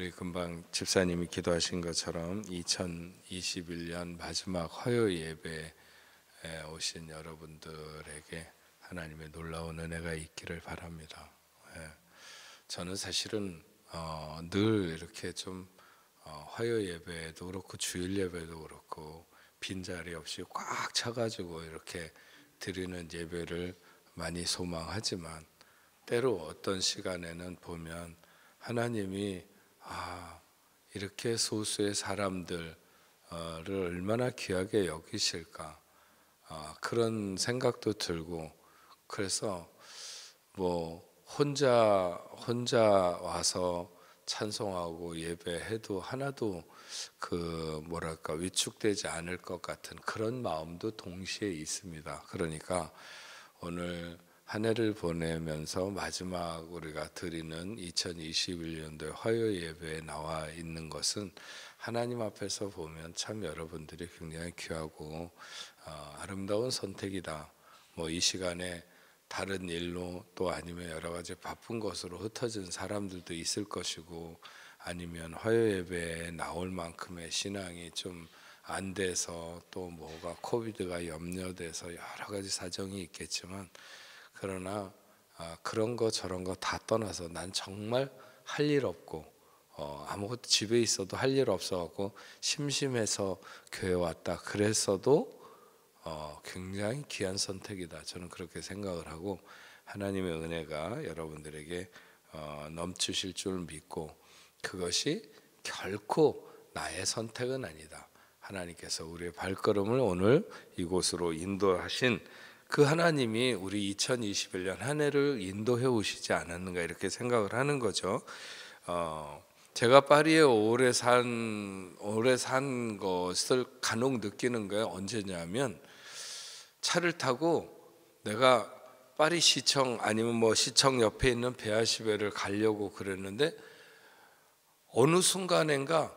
우리 금방 집사님이 기도하신 것처럼 2021년 마지막 화요 예배에 오신 여러분들에게 하나님의 놀라운 은혜가 있기를 바랍니다. 저는 사실은 늘 이렇게 좀 화요 예배도 그렇고 주일 예배도 그렇고 빈자리 없이 꽉 차가지고 이렇게 드리는 예배를 많이 소망하지만 때로 어떤 시간에는 보면 하나님이 이렇게 소수의 사람들을 얼마나 귀하게 여기실까 그런 생각도 들고, 그래서 뭐 혼자 와서 찬송하고 예배해도 하나도 위축되지 않을 것 같은 그런 마음도 동시에 있습니다. 그러니까 오늘 한 해를 보내면서 마지막 우리가 드리는 2021년도의 화요 예배에 나와 있는 것은 하나님 앞에서 보면 참 여러분들이 굉장히 귀하고 아름다운 선택이다. 뭐 이 시간에 다른 일로 또 아니면 여러 가지 바쁜 것으로 흩어진 사람들도 있을 것이고, 아니면 화요 예배에 나올 만큼의 신앙이 좀 안 돼서 또 뭐가 코비드가 염려돼서 여러 가지 사정이 있겠지만, 그러나 그런 거 저런 거 다 떠나서 난 정말 할 일 없고 아무것도 집에 있어도 할 일 없어갖고 심심해서 교회 왔다 그랬어도 굉장히 귀한 선택이다. 저는 그렇게 생각을 하고, 하나님의 은혜가 여러분들에게 넘치실 줄 믿고, 그것이 결코 나의 선택은 아니다. 하나님께서 우리의 발걸음을 오늘 이곳으로 인도하신 그 하나님이 우리 2021년 한 해를 인도해 오시지 않았는가 이렇게 생각을 하는 거죠. 제가 파리에 오래 산 것을 간혹 느끼는 거예요. 언제냐면 차를 타고 내가 파리 시청 아니면 뭐 시청 옆에 있는 베아시베를 가려고 그랬는데 어느 순간인가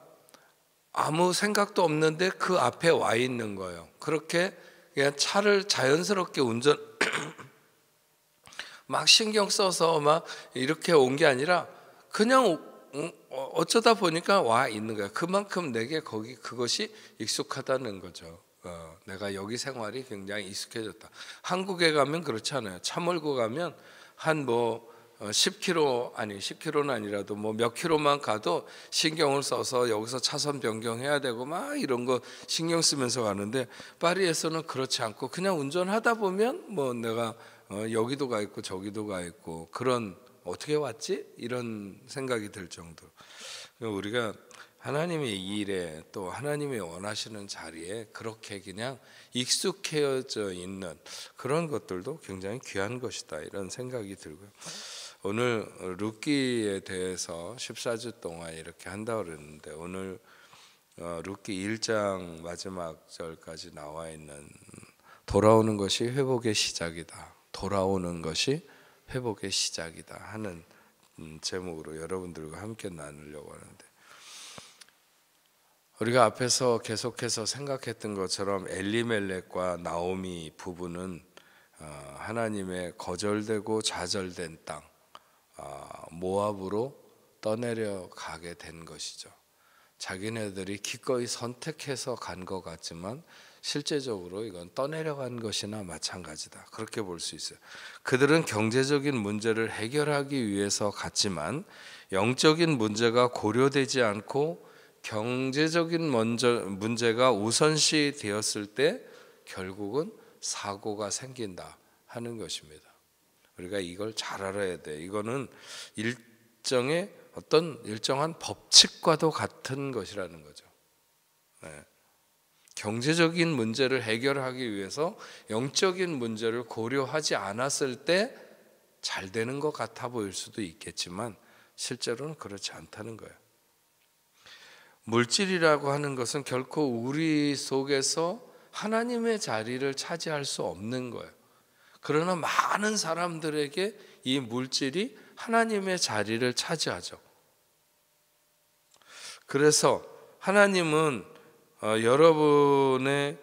아무 생각도 없는데 그 앞에 와 있는 거예요. 그렇게 그냥 차를 자연스럽게 막 신경 써서 막 이렇게 온 게 아니라 그냥 어쩌다 보니까 와 있는 거야. 그만큼 내게 그것이 익숙하다는 거죠. 내가 여기 생활이 굉장히 익숙해졌다. 한국에 가면 그렇지 않아요. 차 몰고 가면 한 10km는 아니라도 뭐 몇 킬로만 가도 신경을 써서 여기서 차선 변경해야 되고 막 이런 거 신경 쓰면서 가는데, 파리에서는 그렇지 않고 그냥 운전하다 보면 뭐 내가 여기도 가 있고 저기도 가 있고, 그런 어떻게 왔지? 이런 생각이 들 정도로 우리가 하나님의 일에 또 하나님이 원하시는 자리에 그렇게 그냥 익숙해져 있는 그런 것들도 굉장히 귀한 것이다 이런 생각이 들고요. 오늘 룻기에 대해서 14주 동안 이렇게 한다고 그랬는데, 오늘 룻기 1장 마지막 절까지 나와 있는 돌아오는 것이 회복의 시작이다, 돌아오는 것이 회복의 시작이다 하는 제목으로 여러분들과 함께 나누려고 하는데, 우리가 앞에서 계속해서 생각했던 것처럼 엘리멜렉과 나오미 부부는 하나님의 거절되고 좌절된 땅 모압으로 떠내려 가게 된 것이죠. 자기네들이 기꺼이 선택해서 간 것 같지만 실제적으로 이건 떠내려간 것이나 마찬가지다, 그렇게 볼 수 있어요. 그들은 경제적인 문제를 해결하기 위해서 갔지만 영적인 문제가 고려되지 않고 경제적인 문제가 우선시 되었을 때 결국은 사고가 생긴다 하는 것입니다. 우리가 이걸 잘 알아야 돼. 이거는 일정한 법칙과도 같은 것이라는 거죠. 경제적인 문제를 해결하기 위해서 영적인 문제를 고려하지 않았을 때 잘 되는 것 같아 보일 수도 있겠지만 실제로는 그렇지 않다는 거예요. 물질이라고 하는 것은 결코 우리 속에서 하나님의 자리를 차지할 수 없는 거예요. 그러나 많은 사람들에게 이 물질이 하나님의 자리를 차지하죠. 그래서 하나님은 여러분의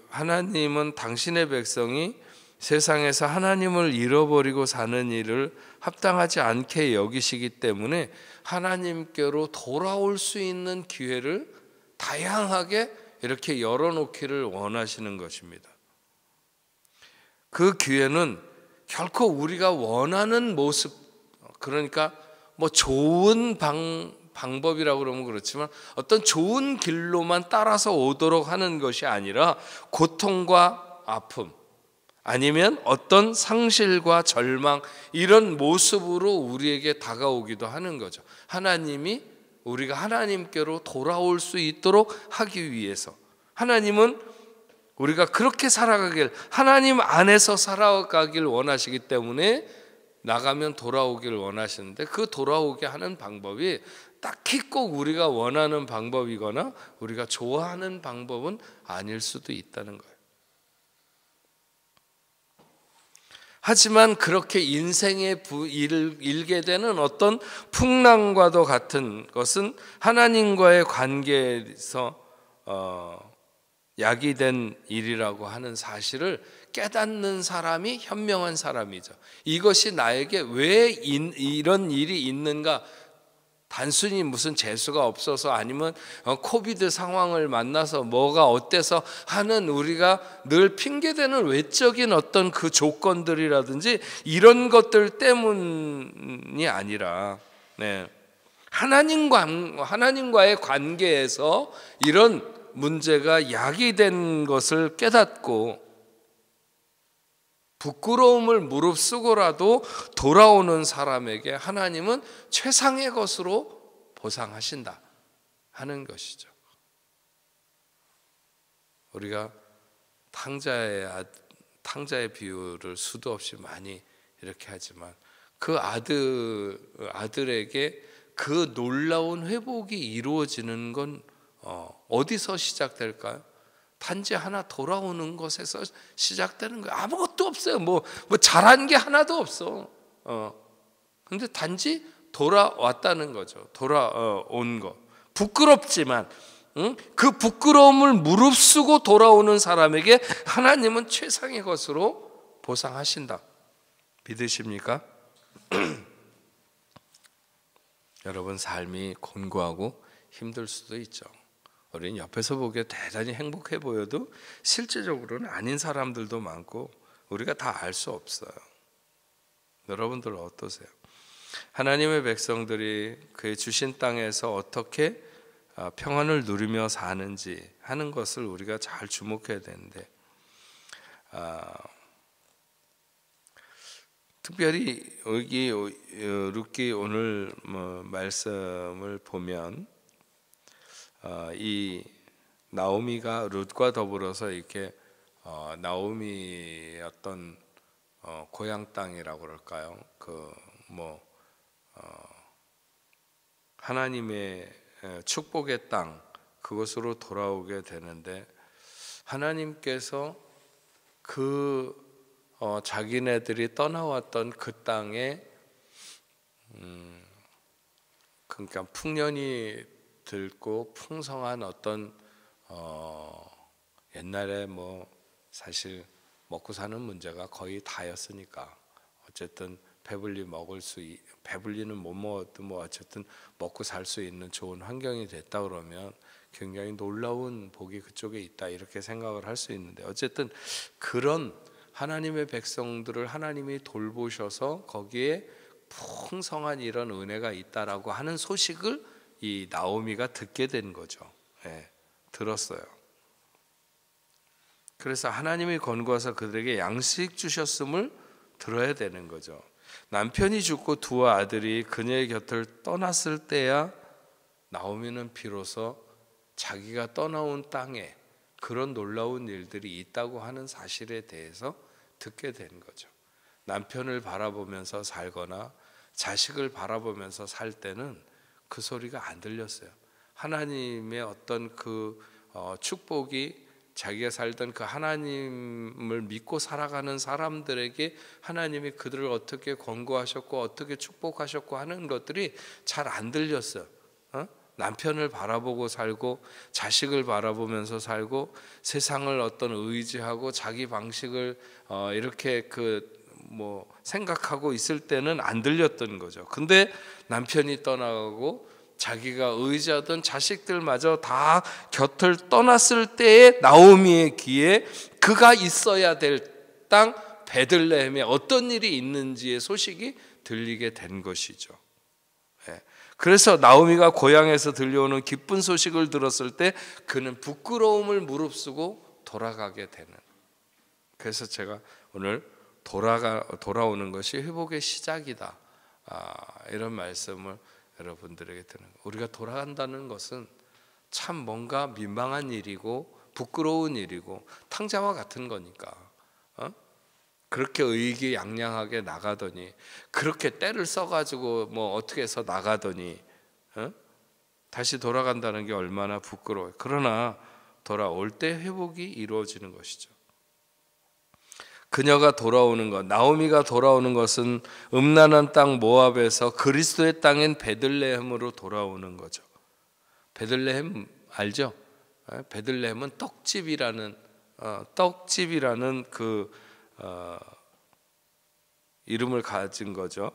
하나님은 당신의 백성이 세상에서 하나님을 잃어버리고 사는 일을 합당하지 않게 여기시기 때문에 하나님께로 돌아올 수 있는 기회를 다양하게 이렇게 열어놓기를 원하시는 것입니다. 그 기회는 결코 우리가 원하는 모습, 그러니까 뭐 좋은 방법이라고 그러면 그렇지만 어떤 좋은 길로만 따라서 오도록 하는 것이 아니라 고통과 아픔, 아니면 어떤 상실과 절망, 이런 모습으로 우리에게 다가오기도 하는 거죠. 하나님이 우리가 하나님께로 돌아올 수 있도록 하기 위해서, 하나님은 우리가 그렇게 살아가길, 하나님 안에서 살아가길 원하시기 때문에 나가면 돌아오길 원하시는데, 그 돌아오게 하는 방법이 딱히 꼭 우리가 원하는 방법이거나 우리가 좋아하는 방법은 아닐 수도 있다는 거예요. 하지만 그렇게 인생의 일을 일게 되는 어떤 풍랑과도 같은 것은 하나님과의 관계에서 약이 된 일이라고 하는 사실을 깨닫는 사람이 현명한 사람이죠. 이것이 나에게 왜 이런 일이 있는가, 단순히 무슨 재수가 없어서 아니면 코비드 상황을 만나서 뭐가 어때서 하는 우리가 늘 핑계대는 외적인 어떤 그 조건들이라든지 이런 것들 때문이 아니라, 하나님과의 관계에서 이런 문제가 야기된 것을 깨닫고 부끄러움을 무릅쓰고라도 돌아오는 사람에게 하나님은 최상의 것으로 보상하신다 하는 것이죠. 우리가 탕자의 비유를 수도 없이 많이 이렇게 하지만 그 아들에게 그 놀라운 회복이 이루어지는 건 어디서 시작될까요? 단지 하나 돌아오는 것에서 시작되는 거예요. 아무것도 없어요. 뭐 잘한 게 하나도 없어. 근데 단지 돌아왔다는 거죠. 돌아온 것. 부끄럽지만 그 부끄러움을 무릅쓰고 돌아오는 사람에게 하나님은 최상의 것으로 보상하신다. 믿으십니까? 여러분, 삶이 곤고하고 힘들 수도 있죠. 우리는 옆에서 보기에 대단히 행복해 보여도 실제적으로는 아닌 사람들도 많고 우리가 다 알 수 없어요. 여러분들 어떠세요? 하나님의 백성들이 그의 주신 땅에서 어떻게 평안을 누리며 사는지 하는 것을 우리가 잘 주목해야 되는데, 특별히 여기 룻기 오늘 말씀을 보면 이 나오미가 룻과 더불어서 이렇게 나오미의 어떤 고향 땅이라고 그럴까요? 하나님의 축복의 땅, 그것으로 돌아오게 되는데, 하나님께서 자기네들이 떠나왔던 그 땅에 그러니까 풍년이 들고 풍성한 어떤 옛날에 사실 먹고 사는 문제가 거의 다였으니까 어쨌든 배불리는 못 먹어도 어쨌든 먹고 살 수 있는 좋은 환경이 됐다 그러면 굉장히 놀라운 복이 그쪽에 있다 이렇게 생각을 할 수 있는데, 어쨌든 그런 하나님의 백성들을 하나님이 돌보셔서 거기에 풍성한 이런 은혜가 있다라고 하는 소식을 이 나오미가 듣게 된 거죠. 들었어요. 그래서 하나님이 권고하사 그들에게 양식 주셨음을 들어야 되는 거죠. 남편이 죽고 두 아들이 그녀의 곁을 떠났을 때야 나오미는 비로소 자기가 떠나온 땅에 그런 놀라운 일들이 있다고 하는 사실에 대해서 듣게 된 거죠. 남편을 바라보면서 살거나 자식을 바라보면서 살 때는 그 소리가 안 들렸어요. 하나님의 어떤 그 축복이 자기가 살던 그 하나님을 믿고 살아가는 사람들에게 하나님이 그들을 어떻게 권고하셨고 어떻게 축복하셨고 하는 것들이 잘 안 들렸어요. 남편을 바라보고 살고 자식을 바라보면서 살고 세상을 어떤 의지하고 자기 방식을 이렇게 생각하고 있을 때는 안 들렸던 거죠. 근데 남편이 떠나가고 자기가 의지하던 자식들마저 다 곁을 떠났을 때에 나오미의 귀에 그가 있어야 될 땅 베들레헴에 어떤 일이 있는지의 소식이 들리게 된 것이죠. 그래서 나오미가 고향에서 들려오는 기쁜 소식을 들었을 때 그는 부끄러움을 무릅쓰고 돌아가게 되는. 그래서 제가 오늘 돌아오는 것이 회복의 시작이다, 이런 말씀을 여러분들에게 드는 거예요. 우리가 돌아간다는 것은 참 뭔가 민망한 일이고 부끄러운 일이고 탕자와 같은 거니까. 그렇게 의기양양하게 나가더니, 그렇게 때를 써가지고 어떻게 해서 나가더니 다시 돌아간다는 게 얼마나 부끄러워요. 그러나 돌아올 때 회복이 이루어지는 것이죠. 그녀가 돌아오는 것, 나오미가 돌아오는 것은 음란한 땅 모압에서 그리스도의 땅인 베들레헴으로 돌아오는 거죠. 베들레헴 알죠? 베들레헴은 떡집이라는 이름을 가진 거죠.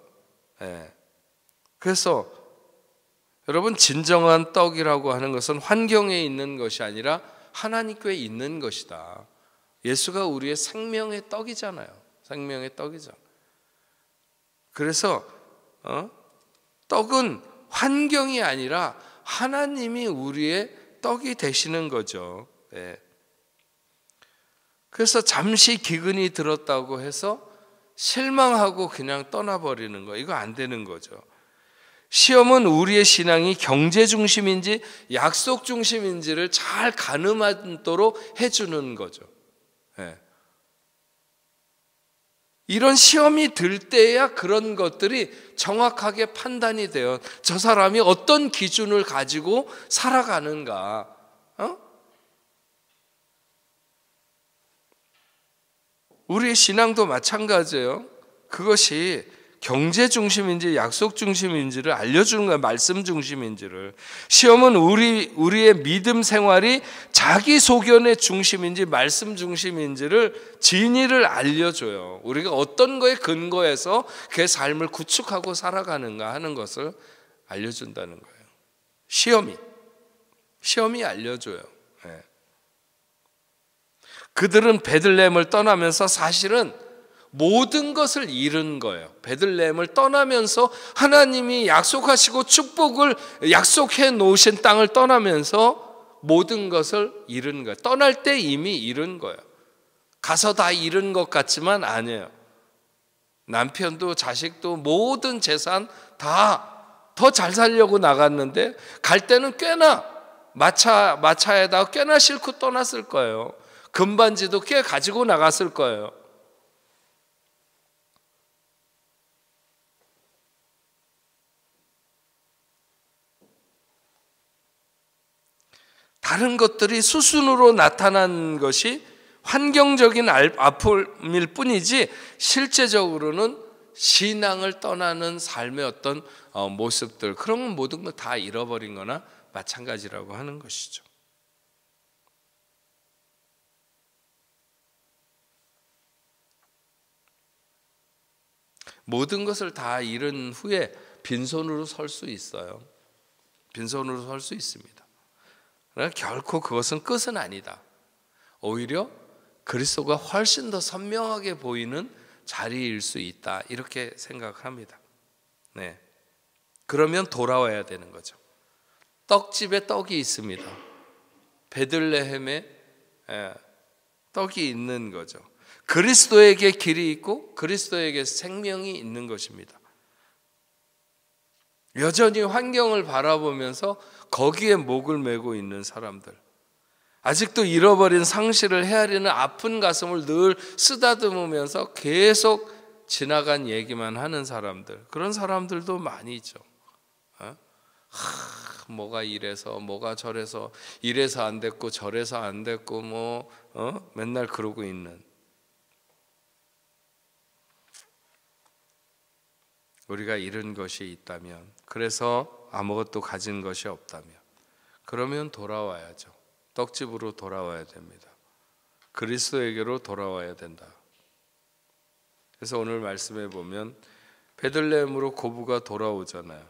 그래서 여러분, 진정한 떡이라고 하는 것은 환경에 있는 것이 아니라 하나님께 있는 것이다. 예수가 우리의 생명의 떡이잖아요. 생명의 떡이죠. 그래서 떡은 환경이 아니라 하나님이 우리의 떡이 되시는 거죠. 그래서 잠시 기근이 들었다고 해서 실망하고 그냥 떠나버리는 거, 이거 안 되는 거죠. 시험은 우리의 신앙이 경제 중심인지 약속 중심인지를 잘 가늠하도록 해주는 거죠. 이런 시험이 들 때야 그런 것들이 정확하게 판단이 돼요. 저 사람이 어떤 기준을 가지고 살아가는가. 우리의 신앙도 마찬가지예요. 그것이 경제 중심인지 약속 중심인지를 알려주는 거예요. 말씀 중심인지를. 시험은 우리의 믿음 생활이 자기 소견의 중심인지 말씀 중심인지를 진리를 알려줘요. 우리가 어떤 거에 근거해서 그의 삶을 구축하고 살아가는가 하는 것을 알려준다는 거예요. 시험이 알려줘요. 그들은 베들레헴을 떠나면서 사실은 모든 것을 잃은 거예요. 베들레헴을 떠나면서 하나님이 약속하시고 축복을 약속해 놓으신 땅을 떠나면서 모든 것을 잃은 거예요. 떠날 때 이미 잃은 거예요. 가서 다 잃은 것 같지만 아니에요. 남편도 자식도 모든 재산 다 더 잘 살려고 나갔는데 갈 때는 꽤나 마차에다가 꽤나 싣고 떠났을 거예요. 금반지도 꽤 가지고 나갔을 거예요. 다른 것들이 수순으로 나타난 것이 환경적인 아픔일 뿐이지 실제적으로는 신앙을 떠나는 삶의 어떤 모습들, 그런 모든 걸 다 잃어버린 거나 마찬가지라고 하는 것이죠. 모든 것을 다 잃은 후에 빈손으로 설 수 있어요. 빈손으로 설 수 있습니다. 그러나 결코 그것은 끝은 아니다. 오히려 그리스도가 훨씬 더 선명하게 보이는 자리일 수 있다, 이렇게 생각합니다. 그러면 돌아와야 되는 거죠. 떡집에 떡이 있습니다. 베들레헴에 떡이 있는 거죠. 그리스도에게 길이 있고 그리스도에게 생명이 있는 것입니다. 여전히 환경을 바라보면서 거기에 목을 메고 있는 사람들, 아직도 잃어버린 상실을 헤아리는 아픈 가슴을 늘 쓰다듬으면서 계속 지나간 얘기만 하는 사람들, 그런 사람들도 많이 있죠. 뭐가 이래서 뭐가 저래서, 이래서 안 됐고 저래서 안 됐고 맨날 그러고 있는. 우리가 잃은 것이 있다면, 그래서 아무것도 가진 것이 없다며, 그러면 돌아와야죠. 떡집으로 돌아와야 됩니다. 그리스도에게로 돌아와야 된다. 그래서 오늘 말씀에 보면 베들레헴으로 고부가 돌아오잖아요.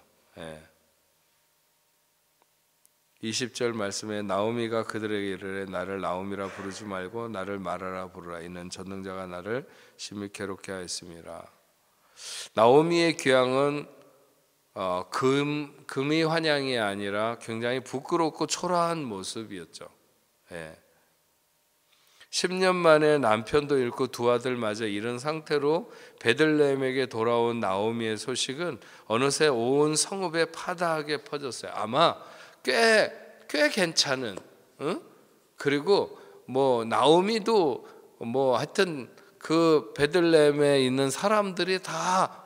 20절 말씀에 나오미가 그들에게 이르되 나를 나오미라 부르지 말고 나를 마라라 부르라. 이는 전능자가 나를 심히 괴롭게 하였음이라. 나오미의 귀향은 금이 환향이 아니라 굉장히 부끄럽고 초라한 모습이었죠. 10년 만에 남편도 잃고 두 아들마저 잃은 상태로 베들레헴에게 돌아온 나오미의 소식은 어느새 온 성읍에 파다하게 퍼졌어요. 아마 꽤 괜찮은, 그리고 뭐 나오미도 뭐 하여튼 그 베들레헴에 있는 사람들이 다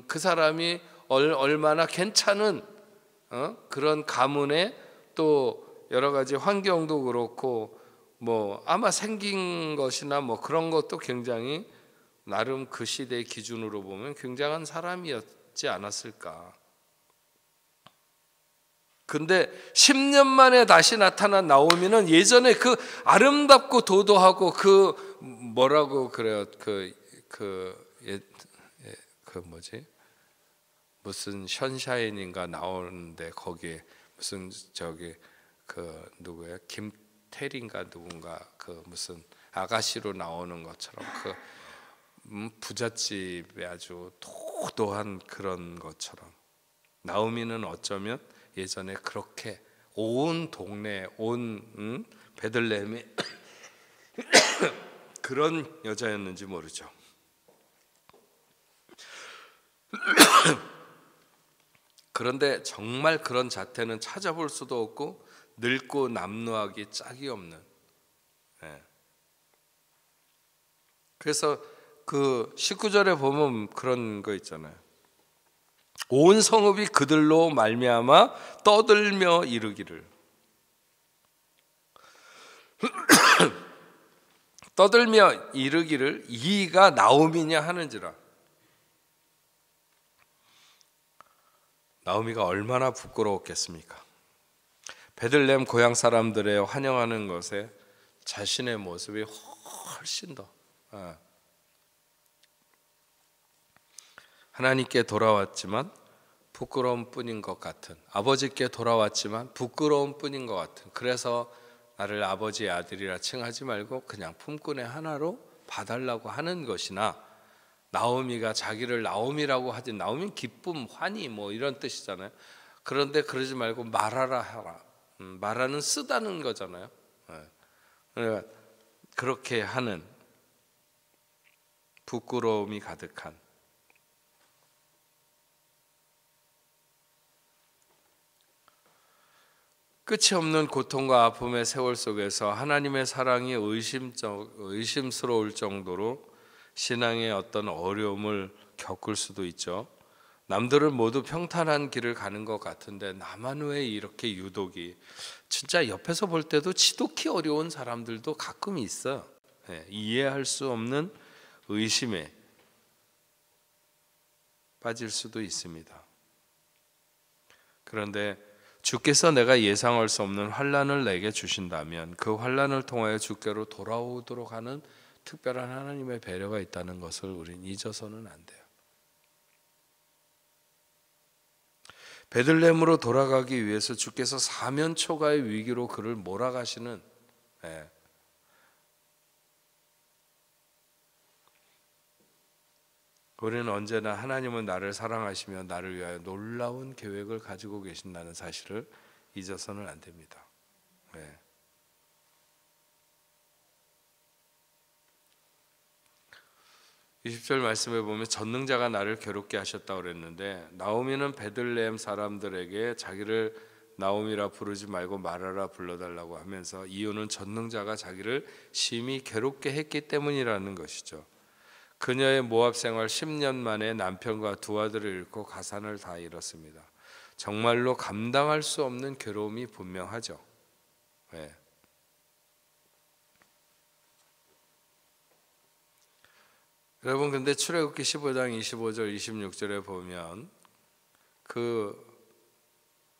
그 사람이 얼마나 괜찮은 그런 가문에 또 여러 가지 환경도 그렇고 뭐 아마 생긴 것이나 뭐 그런 것도 굉장히 나름 그 시대의 기준으로 보면 굉장한 사람이었지 않았을까. 근데 10년 만에 다시 나타난 나오미는 예전에 그 아름답고 도도하고 그 뭐라고 그래요? 뭐지? 무슨 션샤인인가 나오는데 거기에 무슨 그 누구예요? 김태린가 누군가 그 무슨 아가씨로 나오는 것처럼 그 부잣집에 아주 도도한 그런 것처럼 나오미는 어쩌면 예전에 그렇게 온 동네 온 베들레헴이 그런 여자였는지 모르죠. 그런데 정말 그런 자태는 찾아볼 수도 없고 늙고 남루하기 짝이 없는. 그래서 그 19절에 보면 그런 거 있잖아요. 온 성읍이 그들로 말미암아 떠들며 이르기를 떠들며 이르기를 이가 나오미냐 하는지라. 나오미가 얼마나 부끄러웠겠습니까? 베들레헴 고향 사람들의 환영하는 것에 자신의 모습이 훨씬 더 하나님께 돌아왔지만 부끄러운 뿐인 것 같은, 아버지께 돌아왔지만 부끄러운 뿐인 것 같은, 그래서 나를 아버지의 아들이라 칭하지 말고 그냥 품꾼의 하나로 봐달라고 하는 것이나, 나오미가 자기를 나오미라고 하지, 나오미는 기쁨, 환희 뭐 이런 뜻이잖아요. 그런데 그러지 말고 말하라 하라. 말하는 쓰다는 거잖아요. 그러니까 그렇게 하는 부끄러움이 가득한, 끝이 없는 고통과 아픔의 세월 속에서 하나님의 사랑이 의심스러울 정도로 신앙의 어떤 어려움을 겪을 수도 있죠. 남들은 모두 평탄한 길을 가는 것 같은데 나만 왜 이렇게 유독이, 진짜 옆에서 볼 때도 지독히 어려운 사람들도 가끔 있어요. 이해할 수 없는 의심에 빠질 수도 있습니다. 그런데 주께서 내가 예상할 수 없는 환난을 내게 주신다면 그 환난을 통하여 주께로 돌아오도록 하는 특별한 하나님의 배려가 있다는 것을 우리는 잊어서는 안 돼요. 베들레헴으로 돌아가기 위해서 주께서 사면초가의 위기로 그를 몰아가시는, 우리는 언제나 하나님은 나를 사랑하시며 나를 위하여 놀라운 계획을 가지고 계신다는 사실을 잊어서는 안 됩니다. 20절 말씀에 보면 전능자가 나를 괴롭게 하셨다고 그랬는데, 나오미는 베들레헴 사람들에게 자기를 나오미라 부르지 말고 마라라 불러달라고 하면서 이유는 전능자가 자기를 심히 괴롭게 했기 때문이라는 것이죠. 그녀의 모압 생활 10년 만에 남편과 두 아들을 잃고 가산을 다 잃었습니다. 정말로 감당할 수 없는 괴로움이 분명하죠. 여러분, 근데 출애굽기 15장 25절 26절에 보면 그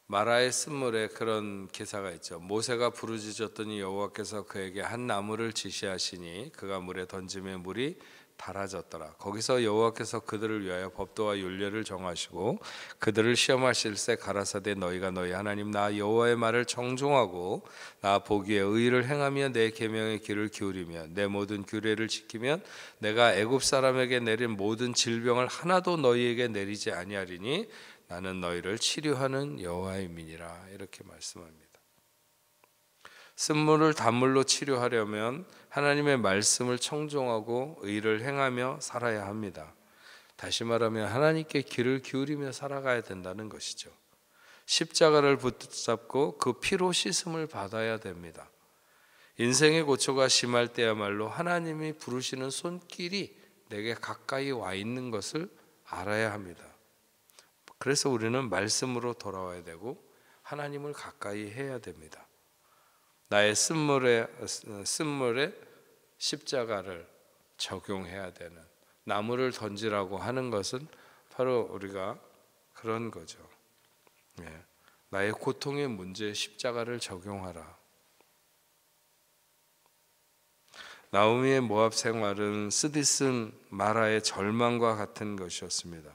마라의 쓴물에 그런 기사가 있죠. 모세가 부르짖었더니 여호와께서 그에게 한 나무를 지시하시니 그가 물에 던지면 물이 달아졌더라. 거기서 여호와께서 그들을 위하여 법도와 율례를 정하시고 그들을 시험하실새 가라사대 너희가 너희 하나님 나 여호와의 말을 청종하고 나 보기에 의를 행하며 내 계명의 귀를 기울이며 내 모든 규례를 지키면 내가 애굽 사람에게 내린 모든 질병을 하나도 너희에게 내리지 아니하리니 나는 너희를 치료하는 여호와의 민이라. 이렇게 말씀합니다. 쓴물을 단물로 치료하려면 하나님의 말씀을 청종하고 의를 행하며 살아야 합니다. 다시 말하면 하나님께 귀를 기울이며 살아가야 된다는 것이죠. 십자가를 붙잡고 그 피로 씻음을 받아야 됩니다. 인생의 고초가 심할 때야말로 하나님이 부르시는 손길이 내게 가까이 와 있는 것을 알아야 합니다. 그래서 우리는 말씀으로 돌아와야 되고 하나님을 가까이 해야 됩니다. 나의 쓴물에 십자가를 적용해야 되는, 나무를 던지라고 하는 것은 바로 우리가 그런 거죠. 나의 고통의 문제에 십자가를 적용하라. 나오미의 모압 생활은 스디슨 마라의 절망과 같은 것이었습니다.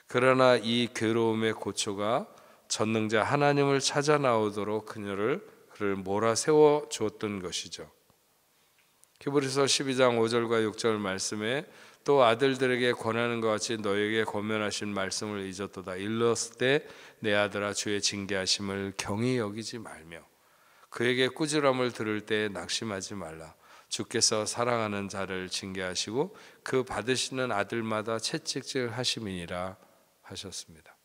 그러나 이 괴로움의 고초가 전능자 하나님을 찾아 나오도록 그를 몰아세워 주었던 것이죠. 히브리서 12장 5절과 6절 말씀에 또 아들들에게 권하는 것 같이 너에게 권면하신 말씀을 잊었도다. 일렀을 때 내 아들아 주의 징계하심을 경히 여기지 말며 그에게 꾸지람을 들을 때 낙심하지 말라. 주께서 사랑하는 자를 징계하시고 그 받으시는 아들마다 채찍질 하심이니라 하셨습니다.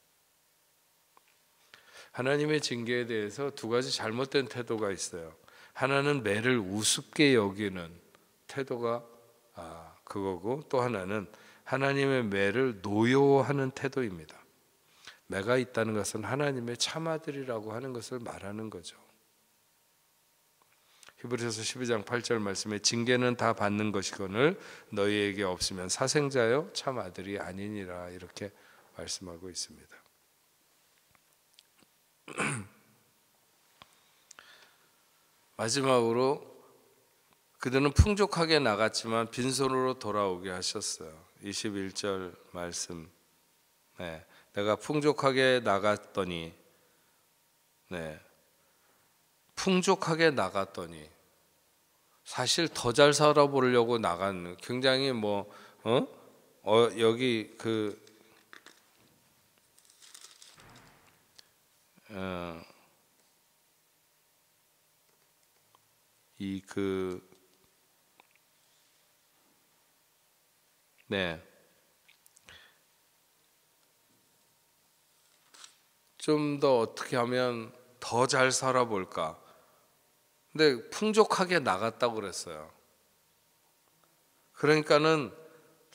하나님의 징계에 대해서 두 가지 잘못된 태도가 있어요. 하나는 매를 우습게 여기는 태도가 그거고, 또 하나는 하나님의 매를 노여워하는 태도입니다. 매가 있다는 것은 하나님의 참아들이라고 하는 것을 말하는 거죠. 히브리서 12장 8절 말씀에 징계는 다 받는 것이거늘 너희에게 없으면 사생자여 참아들이 아니니라. 이렇게 말씀하고 있습니다. 마지막으로 그들은 풍족하게 나갔지만 빈손으로 돌아오게 하셨어요. 21절 말씀. 내가 풍족하게 나갔더니, 풍족하게 나갔더니 사실 더 잘 살아보려고 나간, 굉장히 여기 좀 더 어떻게 하면 더 잘 살아볼까? 근데 풍족하게 나갔다고 그랬어요. 그러니까는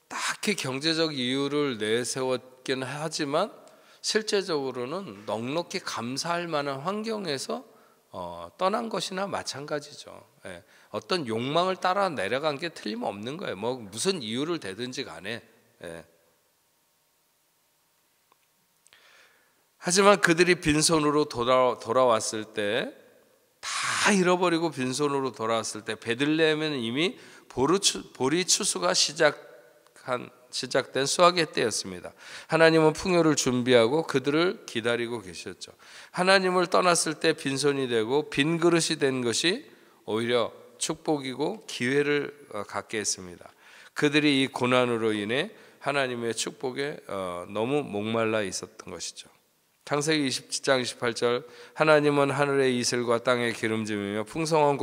딱히 경제적 이유를 내세웠긴 하지만 실제적으로는 넉넉히 감사할 만한 환경에서 떠난 것이나 마찬가지죠. 어떤 욕망을 따라 내려간 게 틀림없는 거예요. 무슨 이유를 대든지 간에. 하지만 그들이 빈손으로 돌아왔을 때, 다 잃어버리고 빈손으로 돌아왔을 때 베들레헴에는 이미 보리 추수가 시작된 수확의 때였습니다. 하나님은 풍요를 준비하고 그들을 기다리고 계셨죠. 하나님을 떠났을 때 빈손이 되고 빈 그릇이 된 것이 오히려 축복이고 기회를 갖게 했습니다. 그들이 이 고난으로 인해 하나님의 축복에 너무 목말라 있었던 것이죠. 창세기 27장 28절 하나님은 하늘의 이슬과 땅의 기름짐이며 풍성한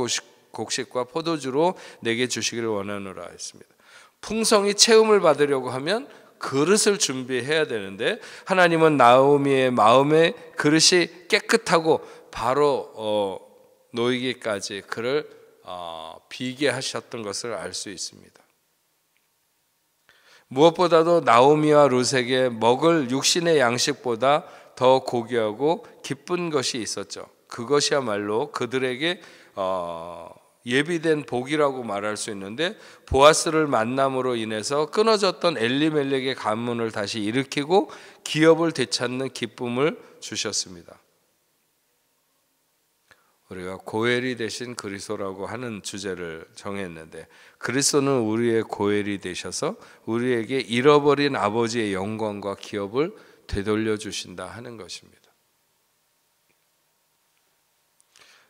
곡식과 포도주로 내게 주시기를 원하노라 했습니다. 풍성히 채움을 받으려고 하면 그릇을 준비해야 되는데 하나님은 나오미의 마음의 그릇이 깨끗하고 바로 놓이기까지 그를 비게 하셨던 것을 알 수 있습니다. 무엇보다도 나오미와 룻에게 먹을 육신의 양식보다 더 고귀하고 기쁜 것이 있었죠. 그것이야말로 그들에게 예비된 복이라고 말할 수 있는데 보아스를 만남으로 인해서 끊어졌던 엘리멜렉의 가문을 다시 일으키고 기업을 되찾는 기쁨을 주셨습니다. 우리가 고엘이 되신 그리스도라고 하는 주제를 정했는데, 그리스도는 우리의 고엘이 되셔서 우리에게 잃어버린 아버지의 영광과 기업을 되돌려 주신다 하는 것입니다.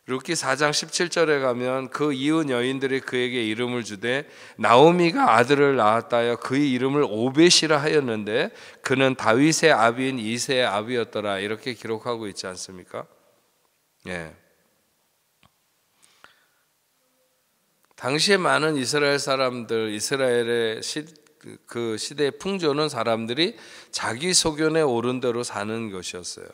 룻기 4장 17절에 가면 그 이웃 여인들이 그에게 이름을 주되 나오미가 아들을 낳았다 하여 그의 이름을 오벳이라 하였는데 그는 다윗의 아비인 이새의 아비였더라, 이렇게 기록하고 있지 않습니까? 예. 당시에 많은 이스라엘 사람들, 이스라엘의 그 시대의 풍조는 사람들이 자기 소견에 옳은 대로 사는 것이었어요.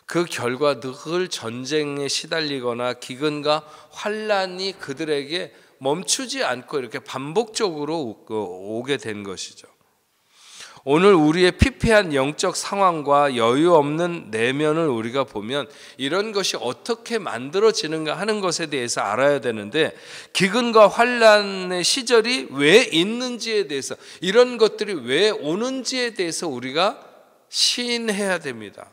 그 결과 늘 전쟁에 시달리거나 기근과 환란이 그들에게 멈추지 않고 이렇게 반복적으로 오게 된 것이죠. 오늘 우리의 피폐한 영적 상황과 여유 없는 내면을 우리가 보면 이런 것이 어떻게 만들어지는가 하는 것에 대해서 알아야 되는데, 기근과 환란의 시절이 왜 있는지에 대해서, 이런 것들이 왜 오는지에 대해서 우리가 시인해야 됩니다.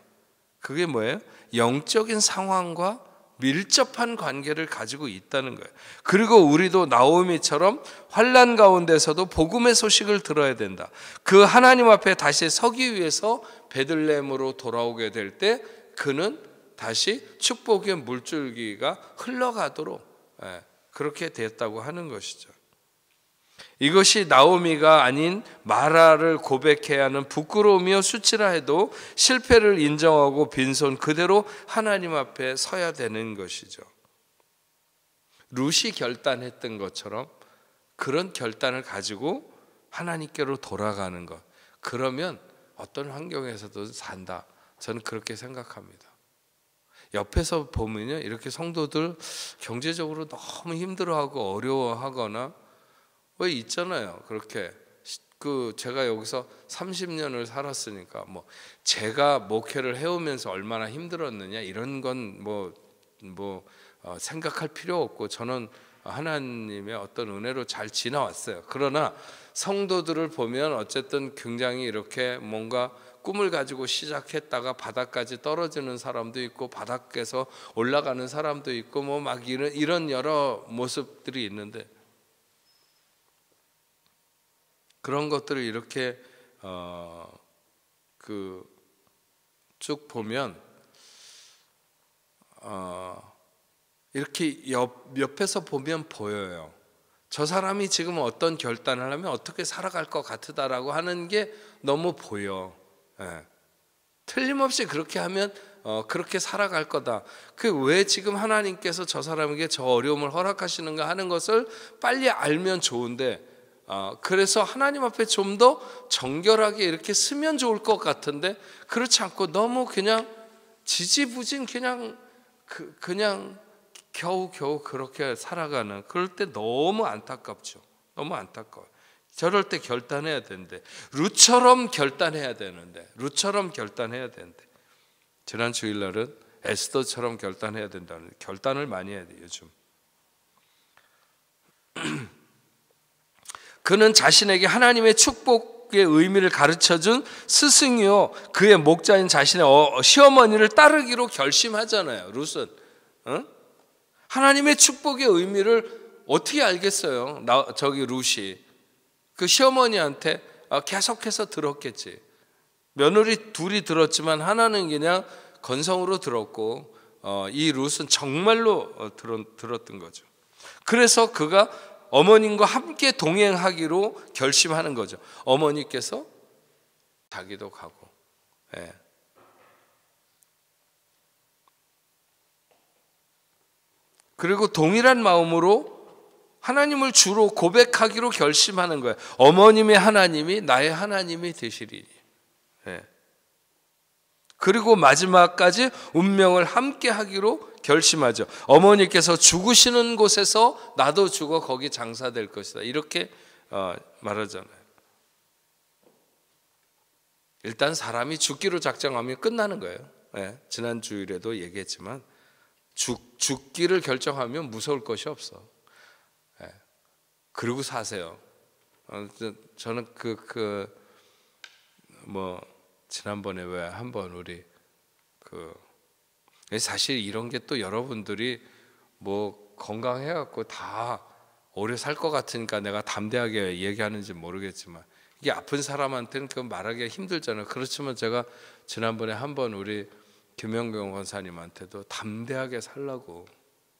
그게 뭐예요? 영적인 상황과 밀접한 관계를 가지고 있다는 거예요. 그리고 우리도 나오미처럼 환난 가운데서도 복음의 소식을 들어야 된다. 그 하나님 앞에 다시 서기 위해서 베들레헴으로 돌아오게 될 때 그는 다시 축복의 물줄기가 흘러가도록 그렇게 됐다고 하는 것이죠. 이것이 나오미가 아닌 마라를 고백해야 하는 부끄러움이요 수치라 해도 실패를 인정하고 빈손 그대로 하나님 앞에 서야 되는 것이죠. 룻이 결단했던 것처럼 그런 결단을 가지고 하나님께로 돌아가는 것, 그러면 어떤 환경에서도 산다, 저는 그렇게 생각합니다. 옆에서 보면요, 이렇게 성도들 경제적으로 너무 힘들어하고 어려워하거나 왜 있잖아요. 그렇게 제가 여기서 30년을 살았으니까 제가 목회를 해오면서 얼마나 힘들었느냐 이런 건 생각할 필요 없고, 저는 하나님의 어떤 은혜로 잘 지나왔어요. 그러나 성도들을 보면 어쨌든 굉장히 이렇게 뭔가 꿈을 가지고 시작했다가 바닥까지 떨어지는 사람도 있고 바닥에서 올라가는 사람도 있고 막 이런 여러 모습들이 있는데, 그런 것들을 이렇게 쭉 보면 이렇게 옆에서 보면 보여요. 저 사람이 지금 어떤 결단을 하면 어떻게 살아갈 것 같다라고 하는 게 너무 보여. 틀림없이 그렇게 하면 그렇게 살아갈 거다. 왜 지금 하나님께서 저 사람에게 저 어려움을 허락하시는가 하는 것을 빨리 알면 좋은데, 그래서 하나님 앞에 좀 더 정결하게 이렇게 쓰면 좋을 것 같은데 그렇지 않고 너무 그냥 지지부진 그냥 겨우겨우 그렇게 살아가는, 그럴 때 너무 안타깝죠. 너무 안타까워요. 저럴 때 결단해야 되는데, 룻처럼 결단해야 되는데, 지난 주일날은 에스더처럼 결단해야 된다는, 결단을 많이 해야 돼요 요즘. 그는 자신에게 하나님의 축복의 의미를 가르쳐준 스승이요 그의 목자인 자신의 시어머니를 따르기로 결심하잖아요. 룻은 하나님의 축복의 의미를 어떻게 알겠어요? 룻이 그 시어머니한테 계속해서 들었겠지. 며느리 둘이 들었지만 하나는 그냥 건성으로 들었고, 이 룻은 정말로 들었던 거죠. 그래서 그가 어머님과 함께 동행하기로 결심하는 거죠. 어머니께서 자기도 가고. 그리고 동일한 마음으로 하나님을 주로 고백하기로 결심하는 거예요. 어머님의 하나님이 나의 하나님이 되시리니. 그리고 마지막까지 운명을 함께 하기로 결심하죠. 어머니께서 죽으시는 곳에서 나도 죽어 거기 장사될 것이다, 이렇게 말하잖아요. 일단 사람이 죽기로 작정하면 끝나는 거예요. 지난 주일에도 얘기했지만 죽기를 결정하면 무서울 것이 없어. 그러고 사세요. 저는 지난번에 왜 한번 우리 사실 이런 게 또 여러분들이 뭐 건강해갖고 다 오래 살 것 같으니까 내가 담대하게 얘기하는지 모르겠지만 이게 아픈 사람한테는 그 말하기가 힘들잖아요. 그렇지만 제가 지난번에 한번 우리 김영경 권사님한테도 담대하게 살라고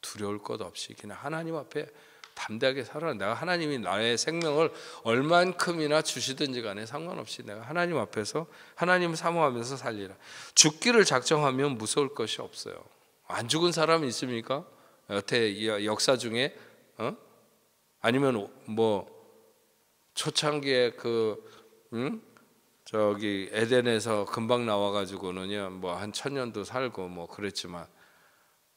두려울 것 없이 그냥 하나님 앞에 담대하게 살아. 내가 하나님이 나의 생명을 얼만큼이나 주시든지 간에 상관없이 내가 하나님 앞에서 하나님을 사모하면서 살리라. 죽기를 작정하면 무서울 것이 없어요. 안 죽은 사람이 있습니까? 여태 역사 중에 아니면 뭐 초창기에 저기 에덴에서 금방 나와가지고는요 뭐 한 1000년도 살고 뭐 그랬지만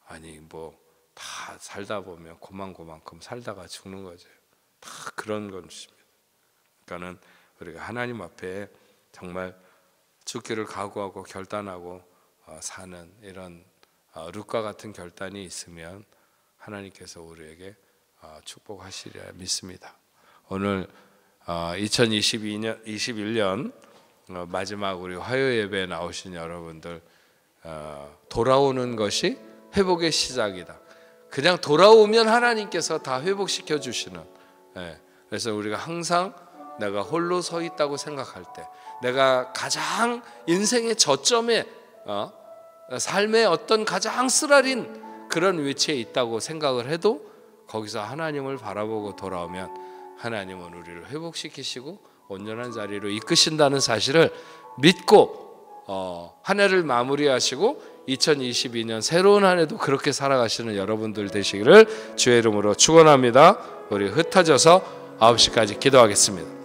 아니 뭐 다 살다 보면 고만고만큼 살다가 죽는 거죠. 다 그런 것입니다. 그러니까는 우리가 하나님 앞에 정말 죽기를 각오하고 결단하고 사는 이런 룻과 같은 결단이 있으면 하나님께서 우리에게 축복하시리라 믿습니다. 오늘 2021년 마지막 우리 화요 예배에 나오신 여러분들 돌아오는 것이 회복의 시작이다. 그냥 돌아오면 하나님께서 다 회복시켜 주시는. 그래서 우리가 항상 내가 홀로 서 있다고 생각할 때, 내가 가장 인생의 저점에 삶의 어떤 가장 쓰라린 그런 위치에 있다고 생각을 해도 거기서 하나님을 바라보고 돌아오면 하나님은 우리를 회복시키시고 온전한 자리로 이끄신다는 사실을 믿고 한 해를 마무리하시고 2022년 새로운 한 해도 그렇게 살아가시는 여러분들 되시기를 주의 이름으로 축원합니다. 우리 흩어져서 9시까지 기도하겠습니다.